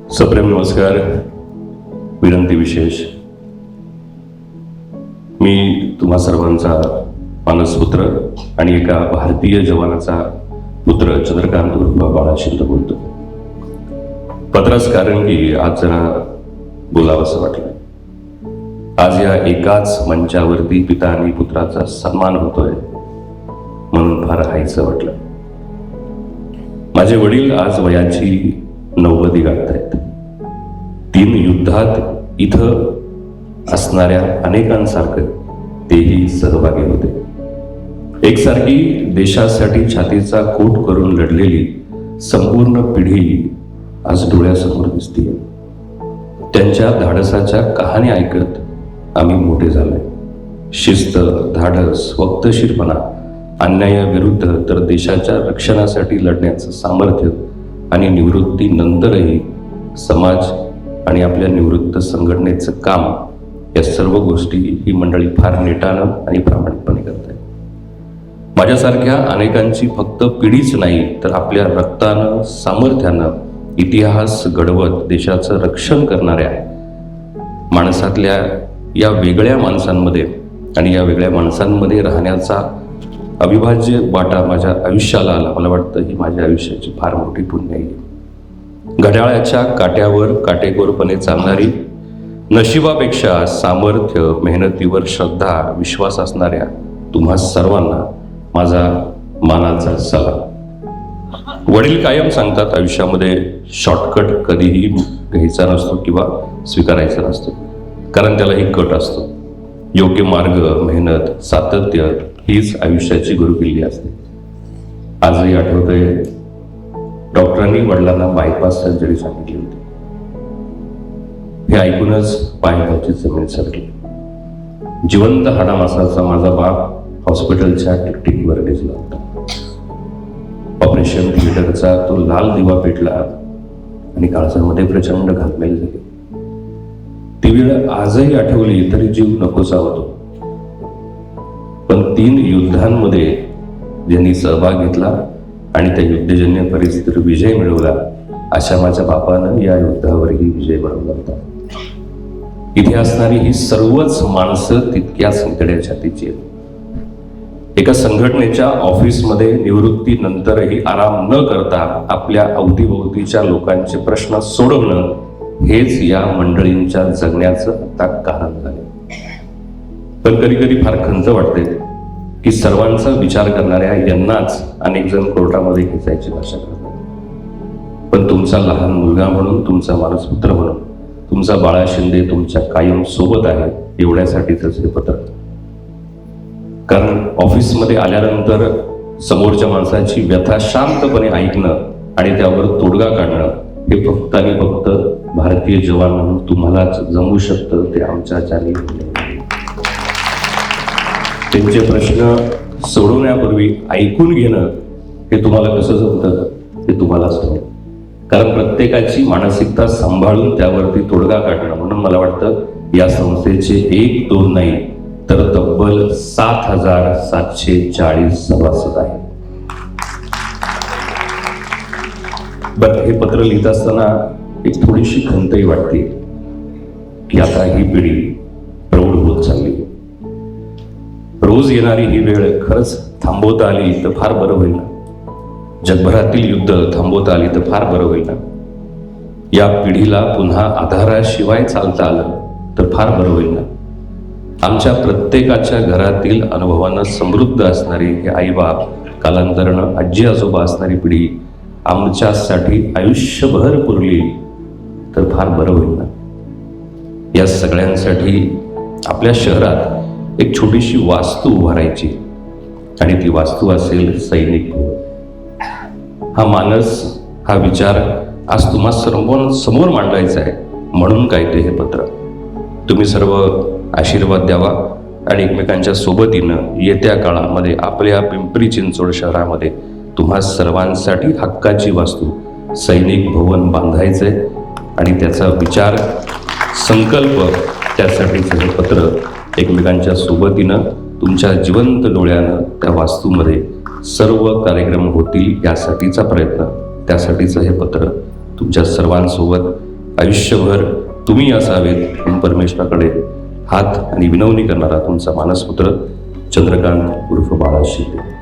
सप्रेम नमस्कार. विनंती विशेष. मी तुम्हा सर्वांचा मानसपुत्र आणि एका भारतीय जवानाचा पुत्र चंद्रकांत उर्फ बाळा शिंदे बोलतो. पत्रास कारण की आज जरा बोलावंसं वाटलं. आज या एकाच मंचावरती पिता आणि पुत्राचा सन्मान होतोय म्हणून फार हायचं वाटलं. माझे वडील आज वयाची 90 गाठतायत. 3 युद्धात इथं असणाऱ्या अनेकांसारखं तेही सहभागी होते. एकसारखी देशासाठी छातीचा कोट करून लढलेली संपूर्ण पिढी आज डोळ्यासमोर दिसते. त्यांच्या धाडसाच्या कहाणी ऐकत आम्ही मोठे झालोय. शिस्त, धाडस, वक्तशीरपणा, अन्यायाविरुद्ध तर देशाच्या रक्षणासाठी लढण्याचं सामर्थ्य आणि निवृत्तीनंतरही समाज आणि आपल्या निवृत्त संघटनेचं काम, या सर्व गोष्टी ही मंडळी फार नेटानं आणि प्रामाणिकपणे करत आहे. माझ्यासारख्या अनेकांची फक्त पिढीच नाही तर आपल्या रक्तानं, सामर्थ्यानं इतिहास घडवत देशाचं रक्षण करणाऱ्या माणसातल्या या वेगळ्या माणसांमध्ये आणि या वेगळ्या माणसांमध्ये राहण्याचा अविभाज्य वाटा माझ्या आयुष्याला आला. मला वाटतं ही माझ्या आयुष्याची फार मोठी पुण्य आहे. घड्याळाच्या काट्यावर काटेकोरपणे चालणारी, नशिबापेक्षा सामर्थ्य, मेहनतीवर श्रद्धा, विश्वास असणाऱ्या तुम्हा सर्वांना माझा मानाचा सलाम. वडील कायम सांगतात, आयुष्यामध्ये शॉर्टकट कधीही घ्यायचा नसतो किंवा स्वीकारायचा नसतो, कारण त्याला एक कट असतो. योग्य मार्ग, मेहनत, सातत्य हीच आयुष्याची गुरुकिल्ली असते. आजही आठवतंय, डॉक्टरांनी वडिलांना बायपास सर्जरी सांगितली होती. हे ऐकूनच पायाची जमीन सरकली. जिवंत हाडामासाचा माझा बाप हॉस्पिटलच्या टिकटिकीवर डिजला होता. ऑपरेशन थिएटरचा तो लाल दिवा पेटला आणि काळजामध्ये प्रचंड घालमेल झाली. ती वेळ आजही आठवली तरी जीव नकोसा होतो. पण 3 युद्धांमध्ये ज्यांनी सहभाग घेतला आणि त्या युद्धजन्य परिस्थितीवर विजय मिळवला, अशा माझ्या बापानं या युद्धावरही विजय मिळवला होता. इथे असणारी ही सर्वच माणसं तितक्याच नितड्या छातीची आहेत. एका संघटनेच्या ऑफिसमध्ये निवृत्तीनंतरही आराम न करता आपल्या अवतीभोवतीच्या लोकांचे प्रश्न सोडवणं हेच या मंडळींच्या जगण्याचं आता कारण झालं. पण कधी कधी फार खंत वाटते की सर्वांचा विचार करणाऱ्या यांनाच अनेक जण कोर्टामध्ये खेचायची भाषा करतात. पण तुमचा लहान मुलगा म्हणून, तुमचा मानसपुत्र म्हणून, तुमचा बाळा शिंदे तुमच्या कायम सोबत आहे, एवढ्यासाठीच हे पत्र. कारण ऑफिसमध्ये आल्यानंतर समोरच्या माणसाची व्यथा शांतपणे ऐकणं आणि त्यावर तोडगा काढणं हे फक्त आणि फक्त भारतीय जवान म्हणून तुम्हालाच जमू शकतं. ते आमच्या जाणी त्यांचे प्रश्न सोडवण्यापूर्वी ऐकून घेणं हे तुम्हाला कसं जमतं हे तुम्हालाच हवं. कारण प्रत्येकाची मानसिकता सांभाळून त्यावरती तोडगा काढणं, म्हणून मला वाटतं या संस्थेचे 1-2 नाही तर तब्बल 7,740 सभासद आहेत. बरं, हे पत्र लिहित असताना एक थोडीशी खंतही वाटते की आता ही पिढी प्रौढ होत चालली. रोज येणारी ही वेळ खरंच थांबवता आली तर फार बरं होईल ना. जगभरातील युद्ध थांबवता आली तर फार बरं होईल ना. या पिढीला पुन्हा आधाराशिवाय चालता आलं तर फार बरं होईल ना. आमच्या प्रत्येकाच्या घरातील अनुभवानं समृद्ध असणारी हे आईबाप, कालांतरानं आजी आजोबा असणारी पिढी आमच्यासाठी आयुष्यभर पुरली तर फार बरं होईल ना. या सगळ्यांसाठी आपल्या शहरात एक छोटीशी वास्तू उभारायची आणि ती वास्तू असेल सैनिक भवन. हा मानस, हा विचार आज तुम्हा सर्वांसमोर मांडायचा आहे. म्हणून काय ते हे पत्र. तुम्ही सर्व आशीर्वाद द्यावा आणि एकमेकांच्या सोबतीनं येत्या काळामध्ये आपल्या पिंपरी चिंचवड शहरामध्ये तुम्हा सर्वांसाठी हक्काची वास्तू सैनिक भवन बांधायचंय आणि त्याचा विचार, संकल्प, त्यासाठीचं हे पत्र एकमेकांच्या सोबतीनं तुमच्या जिवंत डोळ्यानं त्या वास्तूमध्ये सर्व कार्यक्रम होतील यासाठीचा प्रयत्न, त्यासाठीचं हे पत्र तुमच्या सर्वांसोबत आयुष्यभर तुम्ही असावेत म्हणून परमेश्वराकडे हात आणि विनवणी करणारा तुमचा मानसपुत्र चंद्रकांत उर्फ बाळा शिंदे.